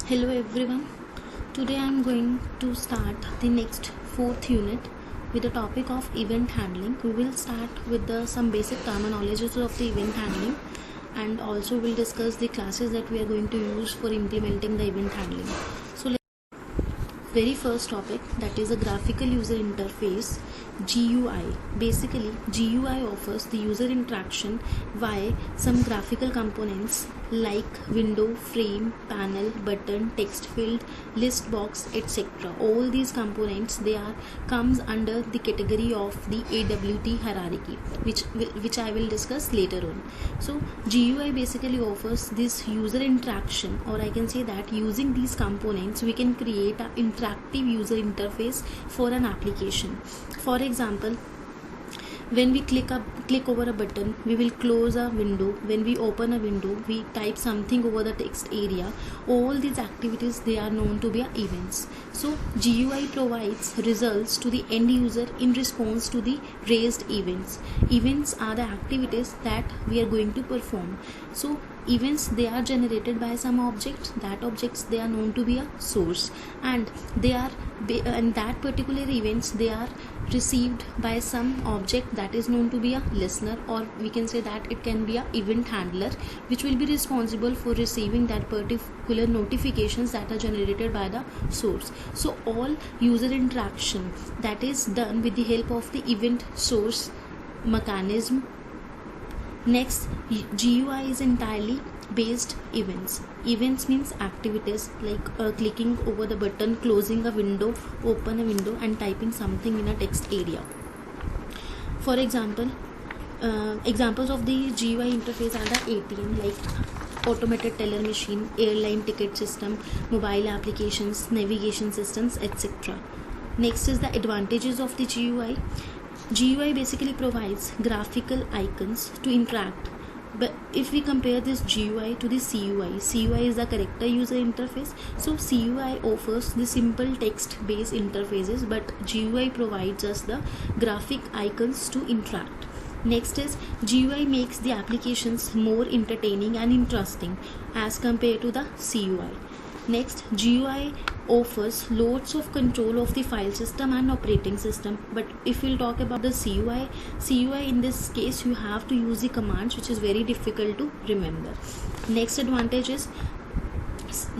Hello everyone. Today I am going to start the next fourth unit with the topic of event handling. We will start with some basic terminologies of the event handling, and also we'll discuss the classes that we are going to use for implementing the event handling. So very first topic, that is a graphical user interface, GUI. Basically GUI offers the user interaction via some graphical components like window, frame, panel, button, text field, list box, etc. All these components, they are comes under the category of the AWT hierarchy, which I will discuss later on. So GUI basically offers this user interaction, or I can say that using these components we can create an interactive user interface for an application. For example, when we click over a button, we will close a window. When we open a window, we type something over the text area. All these activities, they are known to be events. So GUI provides results to the end user in response to the raised events. Events are the activities that we are going to perform. So events, they are generated by some objects. That objects, they are known to be a source, and they are and that particular events, they are received by some object that is known to be a listener, or we can say that it can be a event handler, which will be responsible for receiving that particular notifications that are generated by the source. So all user interaction, that is done with the help of the event source mechanism. Next, GUI is entirely based events. Events means activities like clicking over the button, closing a window, open a window, and typing something in a text area. For example, examples of the GUI interface are the ATM, like automated teller machine, airline ticket system, mobile applications, navigation systems, etc. Next is the advantages of the GUI. GUI basically provides graphical icons to interact. But if we compare this GUI to the CUI is the character user interface. So CUI offers the simple text-based interfaces, but GUI provides us the graphic icons to interact. Next is GUI makes the applications more entertaining and interesting as compared to the CUI. Next, GUI offers loads of control of the file system and operating system. But if we'll talk about the CUI in this case, you have to use the commands, which is very difficult to remember. Next advantage is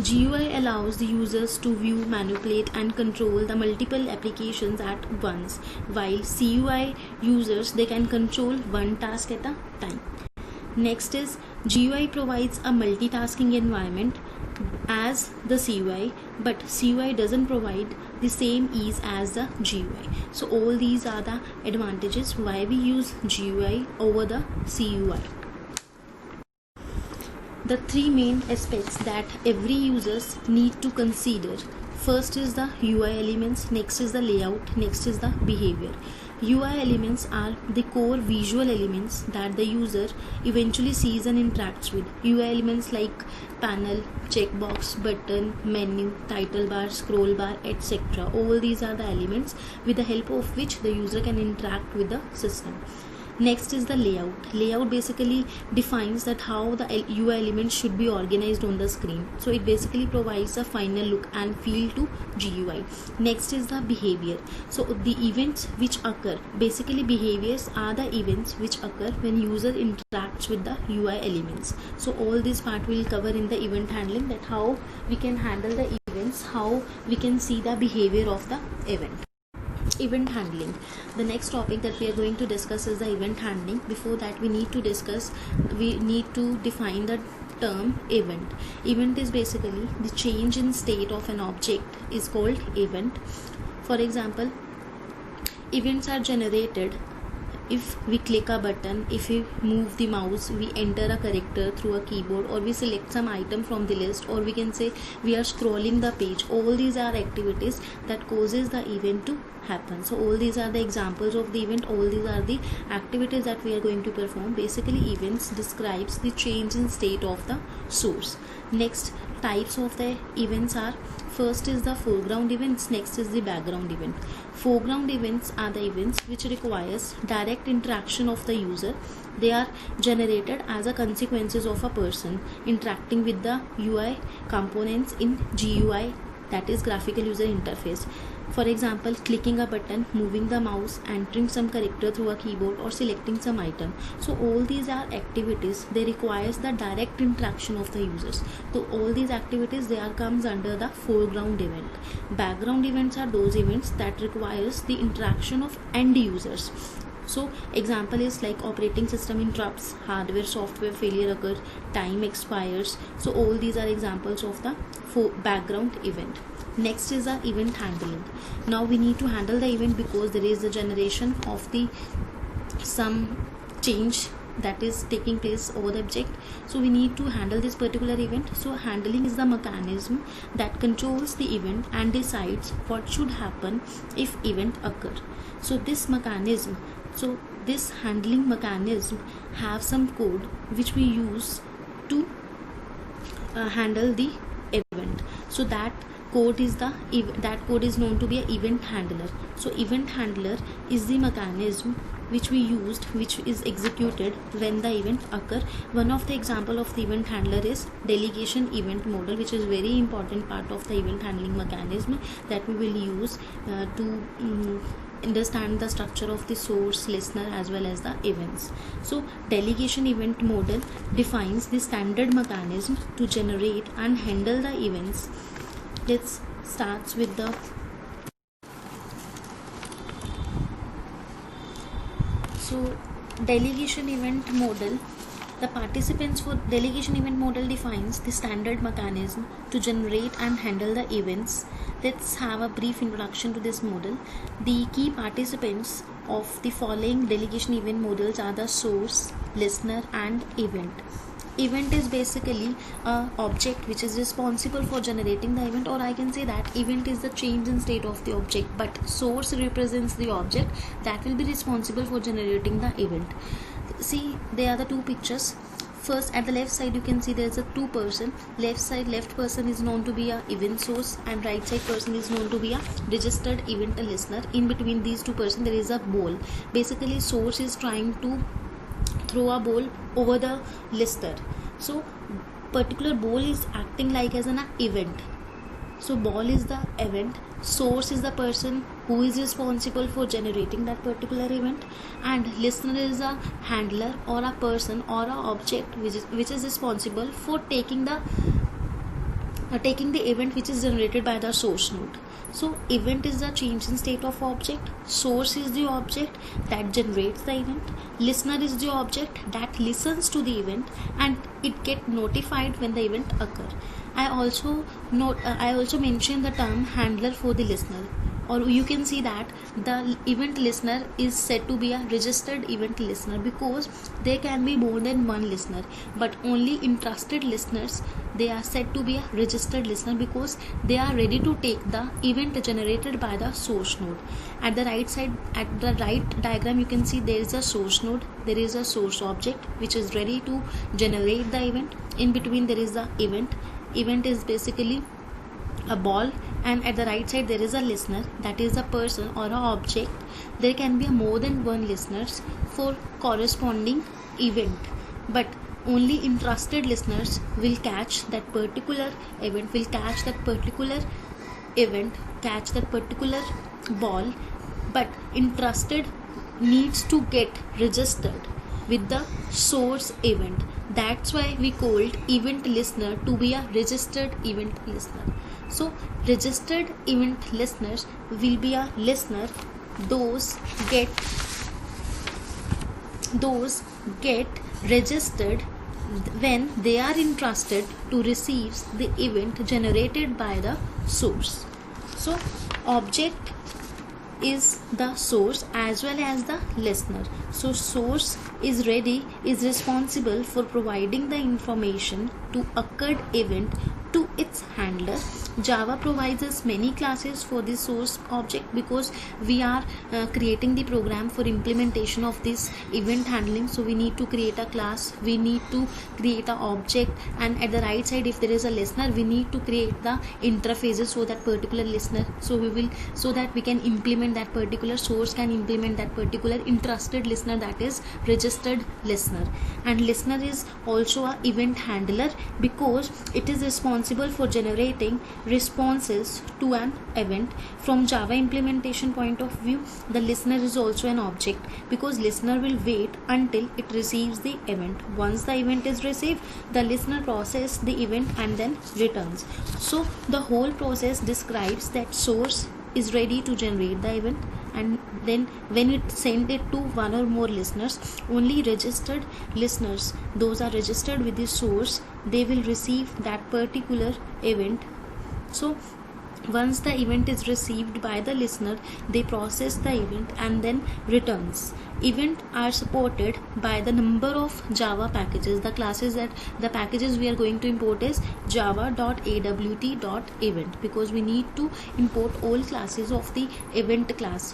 GUI allows the users to view, manipulate, and control the multiple applications at once, while CUI users, they can control one task at a time. Next is GUI provides a multitasking environment as the CUI, but CUI doesn't provide the same ease as the GUI. So all these are the advantages why we use GUI over the CUI. The three main aspects that every users need to consider. First is the UI elements, next is the layout, next is the behavior. UI elements are the core visual elements that the user eventually sees and interacts with. UI elements like panel, checkbox, button, menu, title bar, scroll bar, etc. All these are the elements with the help of which the user can interact with the system. Next is the layout. Layout basically defines that how the UI elements should be organized on the screen. So it basically provides a final look and feel to GUI. Next is the behavior. So the events which occur, basically behaviors are the events which occur when user interacts with the UI elements. So all this part will cover in the event handling, that how we can handle the events, how we can see the behavior of the event. Event handling. The next topic that we are going to discuss is the event handling. Before that, we need to define the term event. Event is basically the change in state of an object is called event. For example, events are generated if we click a button, if we move the mouse, we enter a character through a keyboard, or we select some item from the list, or we can say we are scrolling the page. All these are activities that causes the event to happen. So all these are the examples of the event. All these are the activities that we are going to perform. Basically, events describes the change in state of the source. Next, types of the events are, first is the foreground events, next is the background event. Foreground events are the events which requires direct interaction of the user. They are generated as a consequences of a person interacting with the UI components in GUI, that is graphical user interface. For example, clicking a button, moving the mouse, entering some character through a keyboard, or selecting some item. So all these are activities, they requires the direct interaction of the users. So all these activities, they are comes under the foreground event. Background events are those events that requires the interaction of end users. So example is like operating system interrupts, hardware software failure occurs, time expires. So all these are examples of the background event. Next is our event handling. Now we need to handle the event because there is the generation of the some change that is taking place over the object. So we need to handle this particular event. So handling is the mechanism that controls the event and decides what should happen if event occur. So this handling mechanism have some code which we use to handle the event. So that code is known to be an event handler. So event handler is the mechanism which is executed when the event occur. One of the example of the event handler is delegation event model, which is very important part of the event handling mechanism that we will use to understand the structure of the source, listener, as well as the events. So delegation event model defines the standard mechanism to generate and handle the events. Let's start with the delegation event model. The participants for delegation event model defines the standard mechanism to generate and handle the events. Let's have a brief introduction to this model. The key participants of the following delegation event models are the source, listener, and event. Event is basically an object which is responsible for generating the event, or I can say that event is the change in state of the object, but source represents the object that will be responsible for generating the event. See, there are the two pictures. First, at the left side you can see there is a two person. Left person is known to be a event source, and right side person is known to be a registered event listener. In between these two person there is a ball. Basically source is trying to throw a ball over the listener. So particular ball is acting like as an event. So ball is the event, source is the person who is responsible for generating that particular event, and listener is a handler or a person or a object which is responsible for taking the event which is generated by the source node. So event is the change in state of object, source is the object that generates the event, listener is the object that listens to the event and it get notified when the event occur. I also mentioned the term handler for the listener, or you can see that the event listener is said to be a registered event listener because there can be more than one listener, but only entrusted listeners, they are said to be a registered listener because they are ready to take the event generated by the source node. At the right side, at the right diagram, you can see there is a source node, there is a source object which is ready to generate the event. In between there is the event is basically a ball, and at the right side there is a listener, that is a person or an object. There can be more than one listeners for corresponding event, but only entrusted listeners will catch that particular event, catch that particular ball, but entrusted needs to get registered with the source event. That's why we called event listener to be a registered event listener. So registered event listeners will be a listener, those get registered when they are entrusted to receive the event generated by the source. So object is the source as well as the listener. So source is responsible for providing the information to occurred event to its handler. Java provides us many classes for the source object because we are creating the program for implementation of this event handling. So we need to create a class, we need to create an object, and at the right side if there is a listener, we need to create the interfaces for that particular listener. So that we can implement that particular source, can implement that particular interested listener, that is registered listener. And listener is also a event handler because it is responsible for generating responses to an event. From Java implementation point of view, the listener is also an object because listener will wait until it receives the event. Once the event is received, the listener processes the event and then returns. So the whole process describes that source is ready to generate the event, and then when it send it to one or more listeners, only registered listeners, those are registered with the source, they will receive that particular event. So once the event is received by the listener, they process the event and then returns. Events are supported by the number of Java packages. The packages we are going to import is java.awt.event because we need to import all classes of the event class.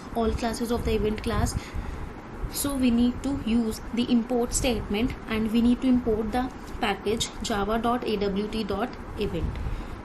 So we need to use the import statement and we need to import the package java.awt.event.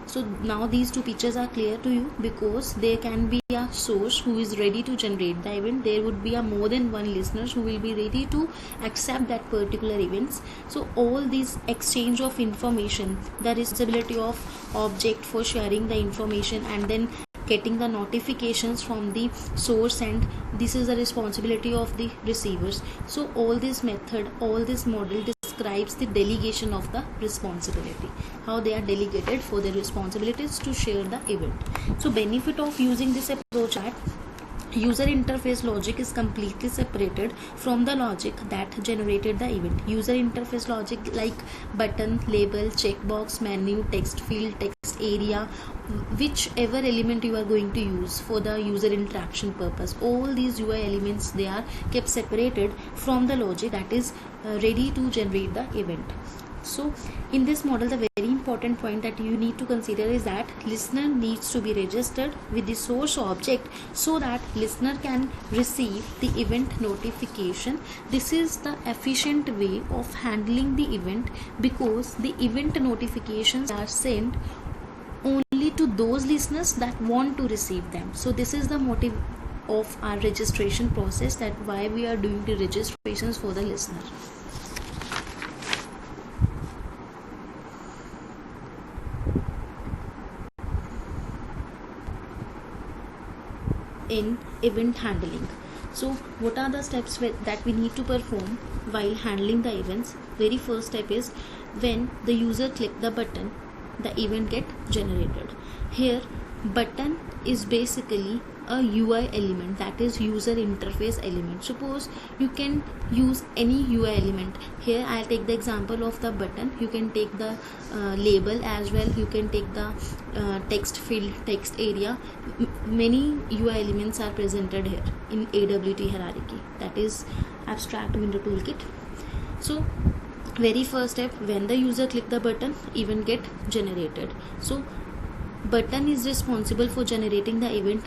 So now these two pictures are clear to you because there can be a source who is ready to generate the event. There would be a more than one listeners who will be ready to accept that particular events. So all these exchange of information, the responsibility of object for sharing the information and then getting the notifications from the source, and this is the responsibility of the receivers. So all this method, all this model describes the delegation of the responsibility, how they are delegated for their responsibilities to share the event. So benefit of using this approach that user interface logic is completely separated from the logic that generated the event. User interface logic like button, label, checkbox, menu, text field, text area, whichever element you are going to use for the user interaction purpose, all these UI elements, they are kept separated from the logic that is ready to generate the event. So in this model, the very important point that you need to consider is that listener needs to be registered with the source object so that listener can receive the event notification. This is the efficient way of handling the event because the event notifications are sent only to those listeners that want to receive them. So this is the motive of our registration process, that why we are doing the registrations for the listener. In event handling, so what are the steps that we need to perform while handling the events? Very first step is when the user click the button, the event get generated. Here button is basically a UI element, that is user interface element. Suppose you can use any UI element. Here I'll take the example of the button. You can take the label as well, you can take the text field, text area. Many UI elements are presented here in AWT hierarchy, that is abstract window toolkit. So very first step, when the user click the button, event get generated. So button is responsible for generating the event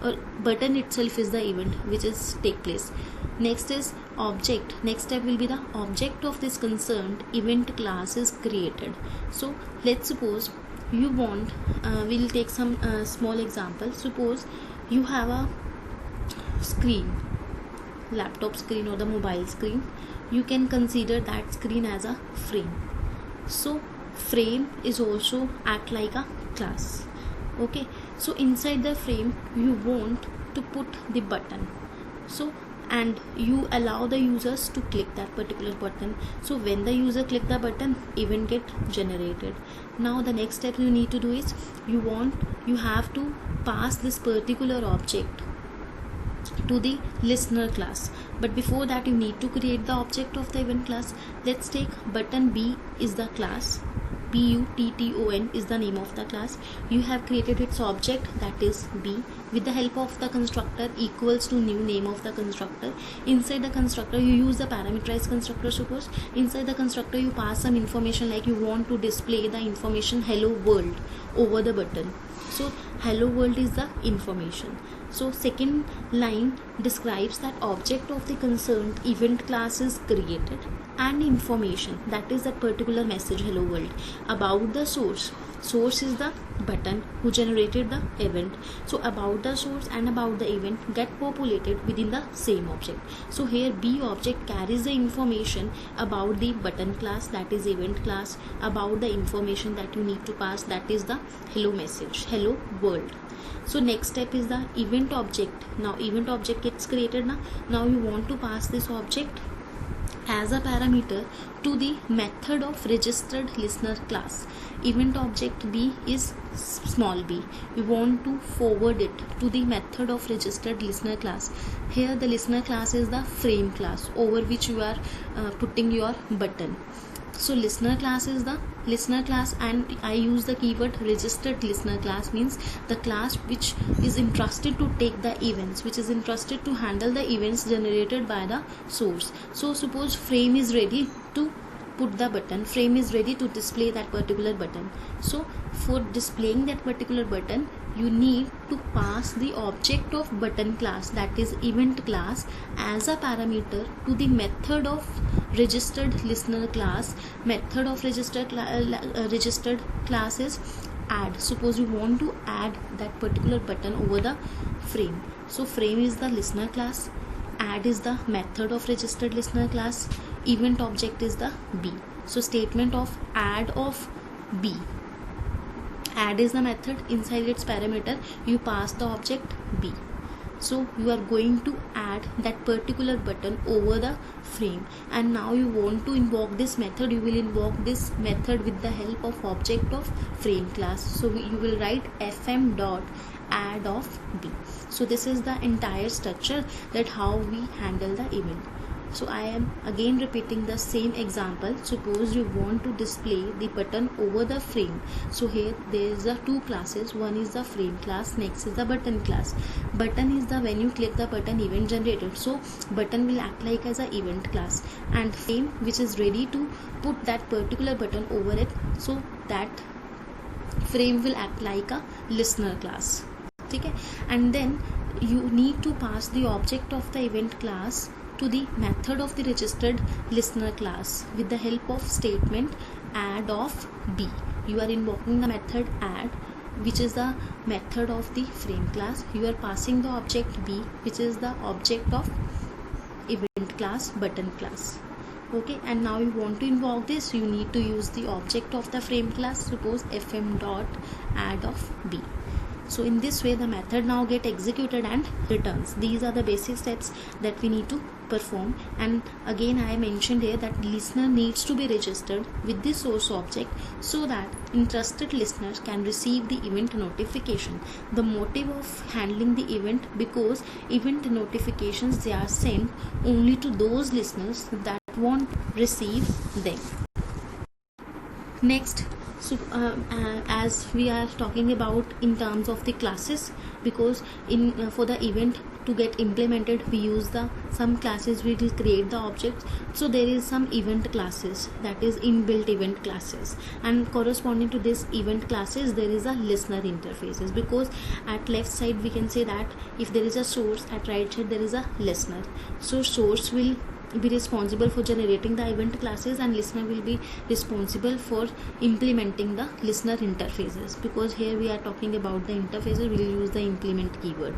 or button itself is the event which is take place. Next is object. Next step will be the object of this concerned event class is created. So let's suppose you want, we'll take some small example. Suppose you have a screen, laptop screen or the mobile screen. You can consider that screen as a frame. So frame is also act like a class. Okay, so inside the frame you want to put the button, so and you allow the users to click that particular button. So when the user click the button, event get generated. Now the next step you need to do is you have to pass this particular object to the listener class, but before that you need to create the object of the event class. Let's take button B is the class, button is the name of the class. You have created its object, that is b. With the help of the constructor equals to new name of the constructor. Inside the constructor you use the parameterized constructor. Suppose inside the constructor you pass some information, like you want to display the information hello world over the button. So hello world is the information. So second line describes that object of the concerned event class is created and information, that is that particular message hello world, about the source. Source is the button who generated the event. So about the source and about the event get populated within the same object. So here b object carries the information about the button class, that is event class, about the information that you need to pass, that is the hello message, hello world. So next step is the event object. Now event object gets created. Now you want to pass this object as a parameter to the method of registered listener class. Event object b is small b. We want to forward it to the method of registered listener class. Here the listener class is the frame class over which you are putting your button. So listener class is the listener class, and I use the keyword registered listener class, means the class which is entrusted to take the events, which is entrusted to handle the events generated by the source. So suppose frame is ready to put the button, frame is ready to display that particular button. So for displaying that particular button you need to pass the object of button class, that is event class, as a parameter to the method of registered listener class. Method of registered class is add. Suppose you want to add that particular button over the frame. So frame is the listener class, add is the method of registered listener class, event object is the b. So statement of add of b. Add is the method, inside its parameter you pass the object b. So you are going to add that particular button over the frame, and now you want to invoke this method. You will invoke this method with the help of object of frame class. So you will write fm dot add of b. So this is the entire structure, that how we handle the event. So I am again repeating the same example. Suppose you want to display the button over the frame. So here there is the two classes. One is the frame class, next is the button class. Button is the when you click the button event generated. So button will act like as a event class, and frame which is ready to put that particular button over it. So that frame will act like a listener class. Okay, and then you need to pass the object of the event class to the method of the registered listener class with the help of statement add of b. You are invoking the method add, which is the method of the frame class. You are passing the object b, which is the object of event class, button class. Okay, and now you want to invoke this, you need to use the object of the frame class. Suppose fm dot add of b. So in this way the method now get executed and returns. These are the basic steps that we need to perform. And again I mentioned here that listener needs to be registered with the source object so that interested listeners can receive the event notification. The motive of handling the event, because event notifications, they are sent only to those listeners that want to receive them. Next, so as we are talking about in terms of the classes, because in for the event to get implemented we use the some classes, we will create the objects. So there is some event classes, that is inbuilt event classes, and corresponding to this event classes there is a listener interfaces, because at left side we can say that if there is a source, at right side there is a listener. So source will be responsible for generating the event classes and listener will be responsible for implementing the listener interfaces, because here we are talking about the interfaces, we will use the implement keyword.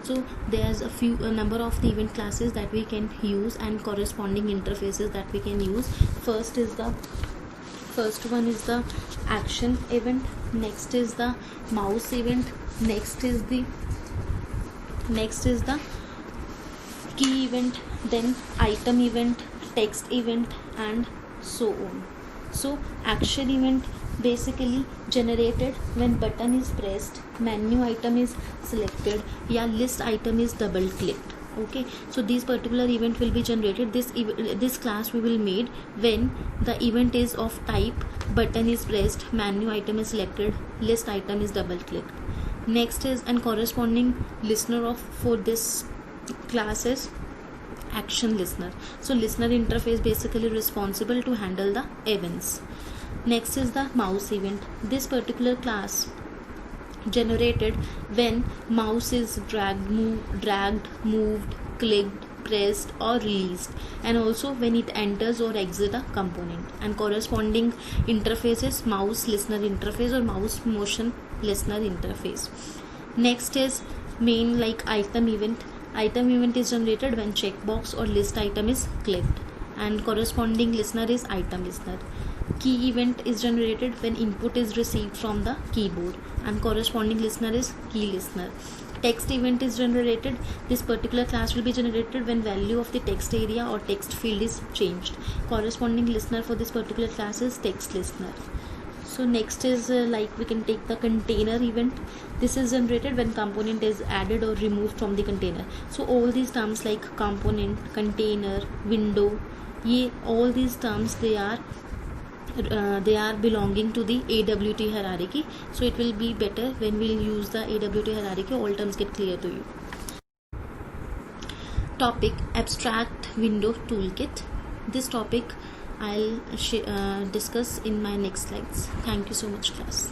So there's a number of the event classes that we can use and corresponding interfaces that we can use. First one is the action event, next is the mouse event, next is the key event, then item event, text event, and so on. So action event basically generated when button is pressed, menu item is selected, या list item is double clicked. Okay, so this particular event will be generated, this class we will made when the event is of type button is pressed, menu item is selected, list item is double clicked. Next is, and corresponding listener of for this class is action listener. So listener interface basically responsible to handle the events. Next is the mouse event. This particular class generated when mouse is dragged, moved, clicked, pressed or released, and also when it enters or exits a component. And corresponding interface is mouse listener interface or mouse motion listener interface. Next is main like item event. Item event is generated when checkbox or list item is clicked, and corresponding listener is item listener. Key event is generated when input is received from the keyboard, and corresponding listener is key listener. Text event is generated. This particular class will be generated when value of the text area or text field is changed. Corresponding listener for this particular class is text listener. So next is like we can take the container event. This is generated when component is added or removed from the container. So all these terms like component, container, window, all these terms they are belonging to the AWT hierarchy. So it will be better when we'll use the AWT hierarchy, all terms get clear to you. Topic abstract window toolkit. This topic I'll discuss in my next slides. Thank you so much, class.